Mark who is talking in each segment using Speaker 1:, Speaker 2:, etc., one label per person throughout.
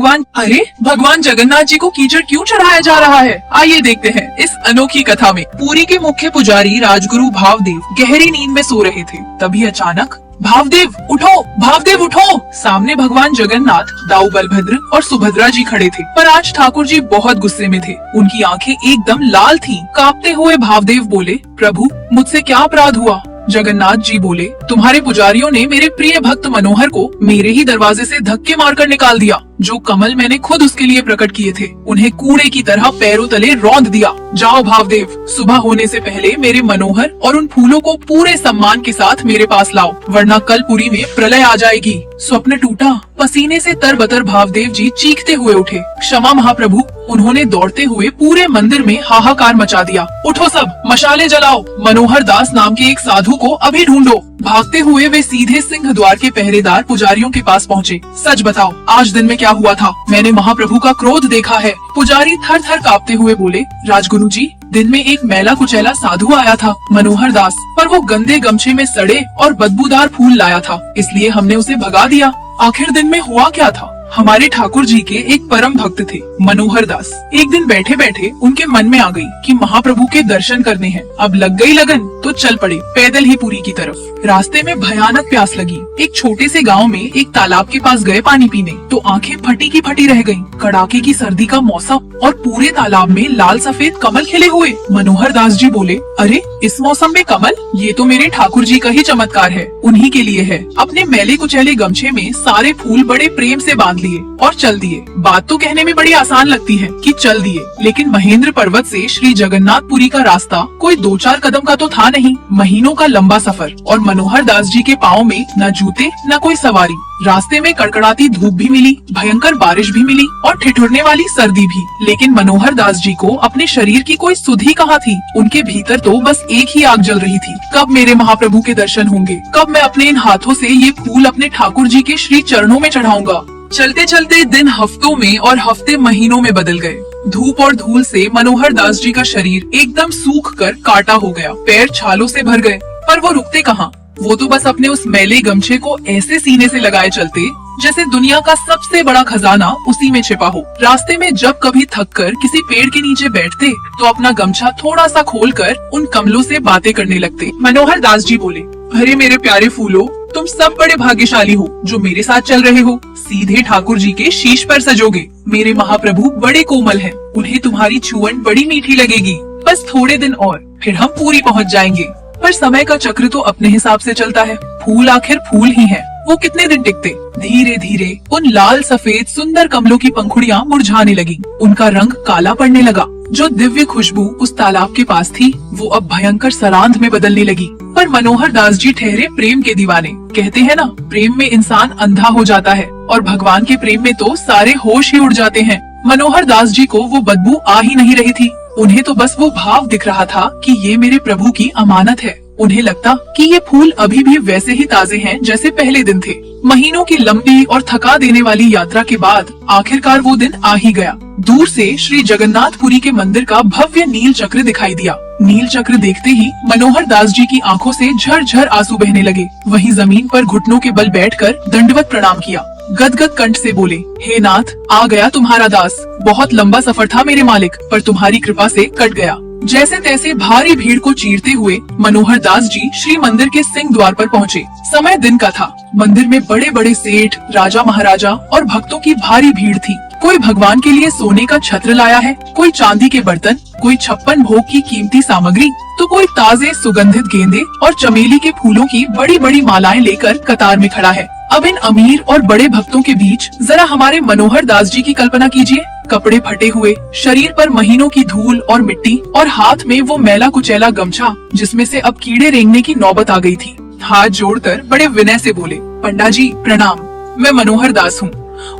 Speaker 1: भगवान जगन्नाथ जी को कीचड़ क्यों चढ़ाया जा रहा है? आइए देखते हैं इस अनोखी कथा में। पुरी के मुख्य पुजारी राजगुरु भावदेव गहरी नींद में सो रहे थे। तभी अचानक भावदेव उठो। सामने भगवान जगन्नाथ, दाऊ बलभद्र और सुभद्रा जी खड़े थे। पर आज ठाकुर जी बहुत गुस्से में थे। उनकी आंखें एकदम लाल थीं। कांपते हुए भावदेव बोले, प्रभु मुझसे क्या अपराध हुआ? जगन्नाथ जी बोले, तुम्हारे पुजारियों ने मेरे प्रिय भक्त मनोहर को मेरे ही दरवाजे से धक्के मारकर निकाल दिया। जो कमल मैंने खुद उसके लिए प्रकट किए थे, उन्हें कूड़े की तरह पैरों तले रौंद दिया। जाओ भावदेव, सुबह होने से पहले मेरे मनोहर और उन फूलों को पूरे सम्मान के साथ मेरे पास लाओ, वरना कल पुरी में प्रलय आ जाएगी। स्वप्न टूटा। पसीने से तरबतर भावदेव जी चीखते हुए उठे, क्षमा महाप्रभु। उन्होंने दौड़ते हुए पूरे मंदिर में हाहाकार मचा दिया। उठो सब, मशाले जलाओ। मनोहर दास नाम के एक साधु को अभी ढूंढो। भागते हुए वे सीधे सिंह द्वार के पहरेदार पुजारियों के पास पहुँचे। सच बताओ, आज दिन में क्या हुआ था? मैंने महाप्रभु का क्रोध देखा है। पुजारी थर थर कांपते हुए बोले, राजगुरु जी, दिन में एक मैला कुचैला साधु आया था, मनोहर दास, पर वो गंदे गमछे में सड़े और बदबूदार फूल लाया था, इसलिए हमने उसे भगा दिया। आखिर दिन में हुआ क्या था? हमारे ठाकुर जी के एक परम भक्त थे, मनोहर दास। एक दिन बैठे बैठे उनके मन में आ गई कि महाप्रभु के दर्शन करने हैं। अब लग गई लगन तो चल पड़े पैदल ही पुरी की तरफ। रास्ते में भयानक प्यास लगी। एक छोटे से गांव में एक तालाब के पास गए पानी पीने, तो आंखें फटी की फटी रह गईं। कड़ाके की सर्दी का मौसम और पूरे तालाब में लाल सफेद कमल खिले हुए। मनोहर दास जी बोले, अरे इस मौसम में कमल? ये तो मेरे ठाकुर जी का ही चमत्कार है, उन्हीं के लिए है। अपने मैले कुचैले गमछे में सारे फूल बड़े प्रेम से बांध लिए और चल दिए। बात तो कहने में बड़ी आसान लगती है कि चल दिए, लेकिन महेंद्र पर्वत से श्री जगन्नाथपुरी का रास्ता कोई 2-4 कदम का तो था नहीं, महीनों का लंबा सफर। और मनोहर दास जी के पाँव में न जूते न कोई सवारी। रास्ते में कड़कड़ाती धूप भी मिली, भयंकर बारिश भी मिली और ठिठुरने वाली सर्दी भी। लेकिन मनोहर दास जी को अपने शरीर की कोई सुध ही कहाँ थी। उनके भीतर तो बस एक ही आग जल रही थी, कब मेरे महाप्रभु के दर्शन होंगे? कब मैं अपने इन हाथों से ये फूल अपने ठाकुर जी के श्री चरणों में चढ़ाऊंगा? चलते चलते दिन हफ्तों में और हफ्ते महीनों में बदल गए। धूप और धूल से मनोहर दास जी का शरीर एकदम सूख कर काटा हो गया। पैर छालों से भर गए, पर वो रुकते कहाँ। वो तो बस अपने उस मैले गमछे को ऐसे सीने से लगाए चलते जैसे दुनिया का सबसे बड़ा खजाना उसी में छिपा हो। रास्ते में जब कभी थक कर किसी पेड़ के नीचे बैठते तो अपना गमछा थोड़ा सा खोलकर उन कमलों से बातें करने लगते। मनोहर दास जी बोले, अरे मेरे प्यारे फूलों, तुम सब बड़े भाग्यशाली हो जो मेरे साथ चल रहे हो। सीधे ठाकुर जी के शीश पर सजोगे। मेरे महाप्रभु बड़े कोमल हैं, उन्हें तुम्हारी छुअन बड़ी मीठी लगेगी। बस थोड़े दिन और फिर हम पूरी पहुँच जाएंगे। पर समय का चक्र तो अपने हिसाब से चलता है। फूल आखिर फूल ही है, वो कितने दिन टिकते। धीरे धीरे उन लाल सफेद सुंदर कमलों की पंखुड़ियां मुरझाने लगी। उनका रंग काला पड़ने लगा। जो दिव्य खुशबू उस तालाब के पास थी, वो अब भयंकर सरांध में बदलने लगी। पर मनोहर दास जी ठहरे प्रेम के दीवाने। कहते हैं ना, प्रेम में इंसान अंधा हो जाता है और भगवान के प्रेम में तो सारे होश ही उड़ जाते हैं। मनोहर दास जी को वो बदबू आ ही नहीं रही थी। उन्हें तो बस वो भाव दिख रहा था कि ये मेरे प्रभु की अमानत है। उन्हें लगता कि ये फूल अभी भी वैसे ही ताजे हैं जैसे पहले दिन थे। महीनों की लंबी और थका देने वाली यात्रा के बाद आखिरकार वो दिन आ ही गया। दूर से श्री जगन्नाथपुरी के मंदिर का भव्य नील चक्र दिखाई दिया। नील चक्र देखते ही मनोहर दास जी की आंखों से झरझर आंसू बहने लगे। वहीं जमीन पर घुटनों के बल बैठकर दंडवत प्रणाम किया। गदगद कंठ से बोले, हे नाथ, आ गया तुम्हारा दास। बहुत लंबा सफर था मेरे मालिक, पर तुम्हारी कृपा से कट गया। जैसे तैसे भारी भीड़ को चीरते हुए मनोहर दास जी श्री मंदिर के सिंह द्वार पर पहुँचे। समय दिन का था। मंदिर में बड़े बड़े सेठ, राजा महाराजा और भक्तों की भारी भीड़ थी। कोई भगवान के लिए सोने का छत्र लाया है, कोई चांदी के बर्तन, कोई 56 भोग की कीमती सामग्री, तो कोई ताजे सुगंधित गेंदे और चमेली के फूलों की बड़ी बड़ी मालाएं लेकर कतार में खड़ा है। अब इन अमीर और बड़े भक्तों के बीच जरा हमारे मनोहर दास जी की कल्पना कीजिए। कपड़े फटे हुए, शरीर पर महीनों की धूल और मिट्टी और हाथ में वो मैला कुचैला गमछा जिसमें से अब कीड़े रेंगने की नौबत आ गई थी। हाथ जोड़कर बड़े विनय से बोले, पंडा जी प्रणाम, मैं मनोहर दास हूँ।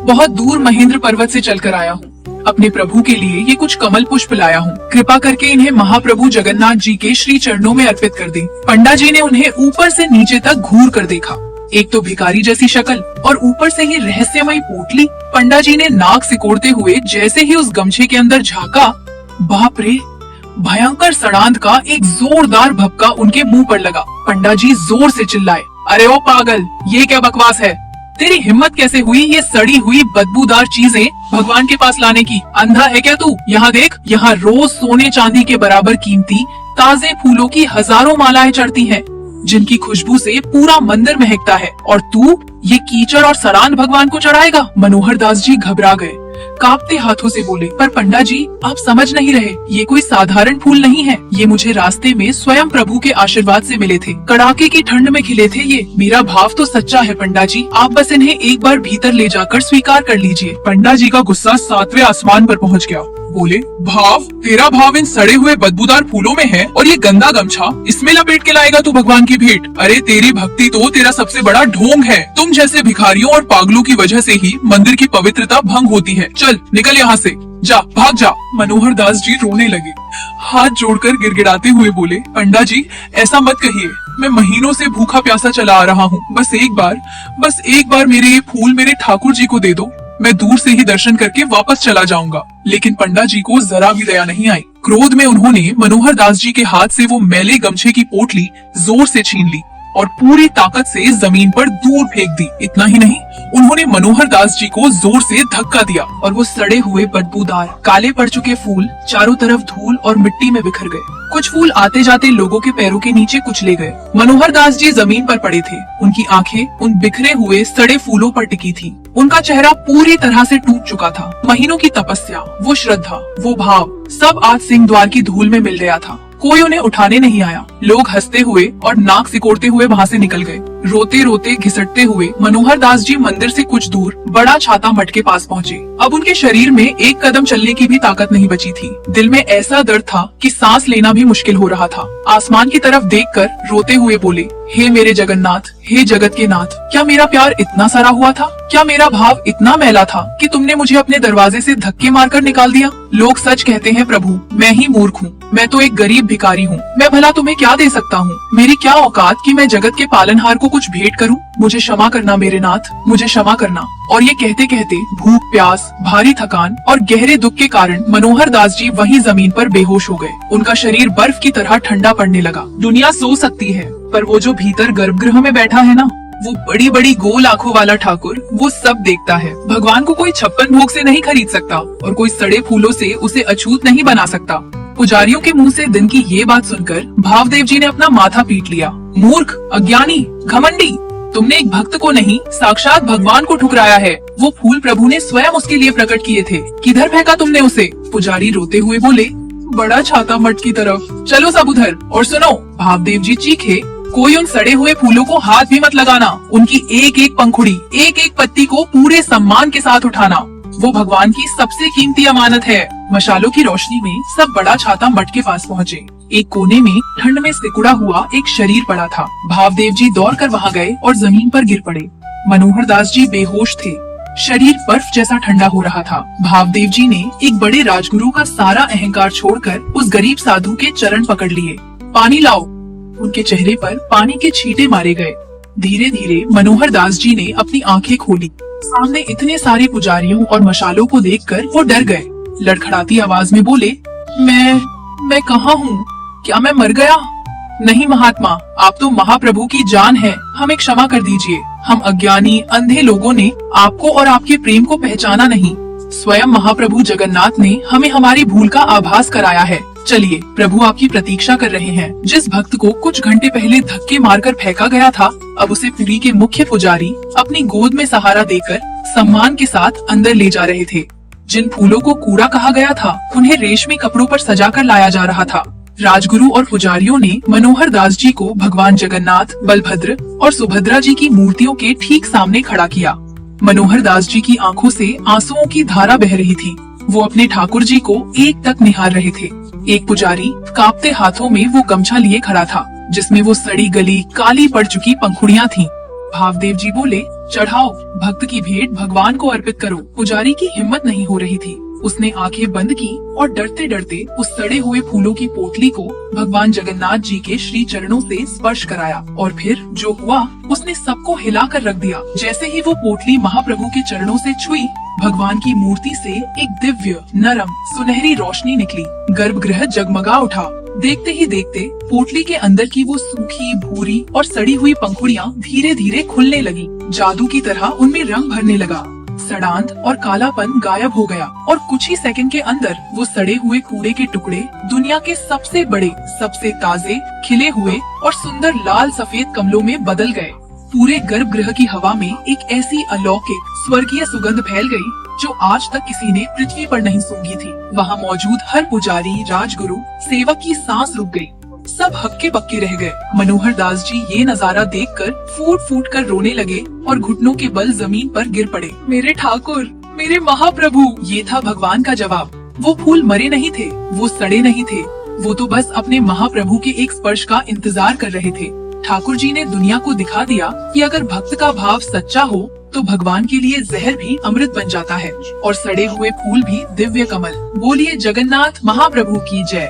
Speaker 1: बहुत दूर महेंद्र पर्वत से चलकर आया हूँ। अपने प्रभु के लिए ये कुछ कमल पुष्प लाया हूँ। कृपा करके इन्हें महाप्रभु जगन्नाथ जी के श्री चरणों में अर्पित कर दें। पंडा जी ने उन्हें ऊपर से नीचे तक घूर कर देखा। एक तो भिखारी जैसी शक्ल और ऊपर से ही रहस्यमयी पोटली। पंडा जी ने नाक सिकोड़ते हुए जैसे ही उस गमछे के अंदर झांका, बाप रे, भयंकर सड़ांध का एक जोरदार भपका उनके मुंह पर लगा। पंडा जी जोर से चिल्लाए, अरे ओ पागल, ये क्या बकवास है? तेरी हिम्मत कैसे हुई ये सड़ी हुई बदबूदार चीजें भगवान के पास लाने की? अंधा है क्या तू? यहाँ देख, यहाँ रोज सोने चांदी के बराबर कीमती ताजे फूलों की हजारों मालाएं चढ़ती हैं, जिनकी खुशबू से पूरा मंदिर महकता है, और तू ये कीचड़ और सरान भगवान को चढ़ाएगा? मनोहर दास जी घबरा गए, कांपते हाथों से बोले, पर पंडा जी आप समझ नहीं रहे, ये कोई साधारण फूल नहीं है, ये मुझे रास्ते में स्वयं प्रभु के आशीर्वाद से मिले थे, कड़ाके की ठंड में खिले थे ये। मेरा भाव तो सच्चा है पंडा जी, आप बस इन्हें एक बार भीतर ले जाकर स्वीकार कर लीजिए। पंडा जी का गुस्सा 7वें आसमान पर पहुंच गया। बोले, भाव? तेरा भाव इन सड़े हुए बदबूदार फूलों में है, और ये गंदा गमछा इसमें लपेट के लाएगा तू भगवान की भेंट? अरे तेरी भक्ति तो तेरा सबसे बड़ा ढोंग है। तुम जैसे भिखारियों और पागलों की वजह से ही मंदिर की पवित्रता भंग होती है। चल निकल यहाँ से, जा, भाग जा। मनोहर दास जी रोने लगे, हाथ जोड़कर गिड़गिड़ाते हुए बोले, पंडा जी ऐसा मत कहिए, मैं महीनों से भूखा प्यासा चला आ रहा हूँ, बस एक बार मेरे ये फूल मेरे ठाकुर जी को दे दो, मैं दूर से ही दर्शन करके वापस चला जाऊंगा। लेकिन पंडा जी को जरा भी दया नहीं आई। क्रोध में उन्होंने मनोहर दास जी के हाथ से वो मैले गमछे की पोटली जोर से छीन ली और पूरी ताकत से जमीन पर दूर फेंक दी। इतना ही नहीं, उन्होंने मनोहर दास जी को जोर से धक्का दिया और वो सड़े हुए बदबूदार काले पड़ चुके फूल चारों तरफ धूल और मिट्टी में बिखर गए। कुछ फूल आते जाते लोगों के पैरों के नीचे कुचले गए। मनोहर दास जी जमीन पर पड़े थे, उनकी आंखें उन बिखरे हुए सड़े फूलों पर टिकी थी। उनका चेहरा पूरी तरह से टूट चुका था। महीनों की तपस्या, वो श्रद्धा, वो भाव सब आज सिंह द्वार की धूल में मिल गया था। कोई उन्हें उठाने नहीं आया। लोग हंसते हुए और नाक सिकोड़ते हुए वहाँ से निकल गए। रोते रोते घिसटते हुए मनोहर दास जी मंदिर से कुछ दूर बड़ा छाता मठ के पास पहुँचे। अब उनके शरीर में एक कदम चलने की भी ताकत नहीं बची थी। दिल में ऐसा दर्द था कि सांस लेना भी मुश्किल हो रहा था। आसमान की तरफ देखकर रोते हुए बोले, हे मेरे जगन्नाथ, हे जगत के नाथ, क्या मेरा प्यार इतना सारा हुआ था? क्या मेरा भाव इतना मैला था कि तुमने मुझे अपने दरवाजे से धक्के मारकर निकाल दिया? लोग सच कहते हैं प्रभु, मैं ही मूर्ख हूँ, मैं तो एक गरीब भिखारी हूँ। मैं भला तुम्हें क्या दे सकता हूँ? मेरी क्या औकात कि मैं जगत के पालनहार को कुछ भेंट करूँ? मुझे क्षमा करना मेरे नाथ, मुझे क्षमा करना। और ये कहते कहते भूख, प्यास, भारी थकान और गहरे दुख के कारण मनोहर दास जी वहीं जमीन पर बेहोश हो गए। उनका शरीर बर्फ की तरह ठंडा पड़ने लगा। दुनिया सो सकती है, पर वो जो भीतर गर्भगृह में बैठा है ना, वो बड़ी बड़ी गोल आंखों वाला ठाकुर, वो सब देखता है। भगवान को कोई 56 भोग से नहीं खरीद सकता और कोई सड़े फूलों से उसे अछूत नहीं बना सकता। पुजारियों के मुंह से दिन की ये बात सुनकर भावदेव जी ने अपना माथा पीट लिया। मूर्ख, अज्ञानी, घमंडी, तुमने एक भक्त को नहीं साक्षात भगवान को ठुकराया है। वो फूल प्रभु ने स्वयं उसके लिए प्रकट किए थे, किधर फेंका तुमने उसे? पुजारी रोते हुए बोले, बड़ा छाता मठ की तरफ। चलो सब उधर। और सुनो, भावदेव जी चीखे, कोई उन सड़े हुए फूलों को हाथ भी मत लगाना। उनकी एक एक पंखुड़ी, एक एक पत्ती को पूरे सम्मान के साथ उठाना। वो भगवान की सबसे कीमती अमानत है। मशालों की रोशनी में सब बड़ा छाता मठ के पास पहुँचे। एक कोने में ठंड में सिकुड़ा हुआ एक शरीर पड़ा था। भावदेव जी दौड़कर वहाँ गए और जमीन पर गिर पड़े। मनोहर दास जी बेहोश थे, शरीर बर्फ जैसा ठंडा हो रहा था। भावदेव जी ने एक बड़े राजगुरु का सारा अहंकार छोड़कर उस गरीब साधु के चरण पकड़ लिए। पानी लाओ। उनके चेहरे पर पानी के छींटे मारे गए। धीरे धीरे मनोहर दास जी ने अपनी आंखें खोली। सामने इतने सारे पुजारियों और मशालों को देखकर वो डर गए। लड़खड़ाती आवाज में बोले, मैं कहाँ हूँ? क्या मैं मर गया? नहीं महात्मा, आप तो महाप्रभु की जान है, हमें क्षमा कर दीजिए। हम अज्ञानी अंधे लोगों ने आपको और आपके प्रेम को पहचाना नहीं। स्वयं महाप्रभु जगन्नाथ ने हमें हमारी भूल का आभास कराया है। चलिए, प्रभु आपकी प्रतीक्षा कर रहे हैं। जिस भक्त को कुछ घंटे पहले धक्के मारकर फेंका गया था, अब उसे पुरी के मुख्य पुजारी अपनी गोद में सहारा देकर सम्मान के साथ अंदर ले जा रहे थे। जिन फूलों को कूड़ा कहा गया था, उन्हें रेशमी कपड़ों पर सजाकर लाया जा रहा था। राजगुरु और पुजारियों ने मनोहर दास जी को भगवान जगन्नाथ, बलभद्र और सुभद्रा जी की मूर्तियों के ठीक सामने खड़ा किया। मनोहर दास जी की आंखों से आंसुओं की धारा बह रही थी। वो अपने ठाकुर जी को एक टक निहार रहे थे। एक पुजारी कांपते हाथों में वो गमछा लिए खड़ा था, जिसमें वो सड़ी गली काली पड़ चुकी पंखुड़ियां थीं। भावदेव जी बोले, चढ़ाओ, भक्त की भेंट भगवान को अर्पित करो। पुजारी की हिम्मत नहीं हो रही थी। उसने आंखें बंद की और डरते डरते उस सड़े हुए फूलों की पोटली को भगवान जगन्नाथ जी के श्री चरणों से स्पर्श कराया। और फिर जो हुआ, उसने सबको हिलाकर रख दिया। जैसे ही वो पोटली महाप्रभु के चरणों से छुई, भगवान की मूर्ति से एक दिव्य, नरम, सुनहरी रोशनी निकली। गर्भगृह जगमगा उठा। देखते ही देखते पोटली के अंदर की वो सूखी, भूरी और सड़ी हुई पंखुड़ियां धीरे धीरे खुलने लगी। जादू की तरह उनमें रंग भरने लगा। सड़ांध और कालापन गायब हो गया और कुछ ही सेकंड के अंदर वो सड़े हुए कूड़े के टुकड़े दुनिया के सबसे बड़े, सबसे ताजे, खिले हुए और सुंदर लाल सफेद कमलों में बदल गए। पूरे गर्भगृह की हवा में एक ऐसी अलौकिक स्वर्गीय सुगंध फैल गई जो आज तक किसी ने पृथ्वी पर नहीं सूंघी थी। वहाँ मौजूद हर पुजारी, राजगुरु, सेवक की सांस रुक गई। सब हक्के बक्के रह गए। मनोहर दास जी ये नजारा देखकर फूट फूट कर रोने लगे और घुटनों के बल जमीन पर गिर पड़े। मेरे ठाकुर, मेरे महाप्रभु। ये था भगवान का जवाब। वो फूल मरे नहीं थे, वो सड़े नहीं थे, वो तो बस अपने महाप्रभु के एक स्पर्श का इंतजार कर रहे थे। ठाकुर जी ने दुनिया को दिखा दिया कि अगर भक्त का भाव सच्चा हो तो भगवान के लिए जहर भी अमृत बन जाता है और सड़े हुए फूल भी दिव्य कमल। बोलिए जगन्नाथ महाप्रभु की जय।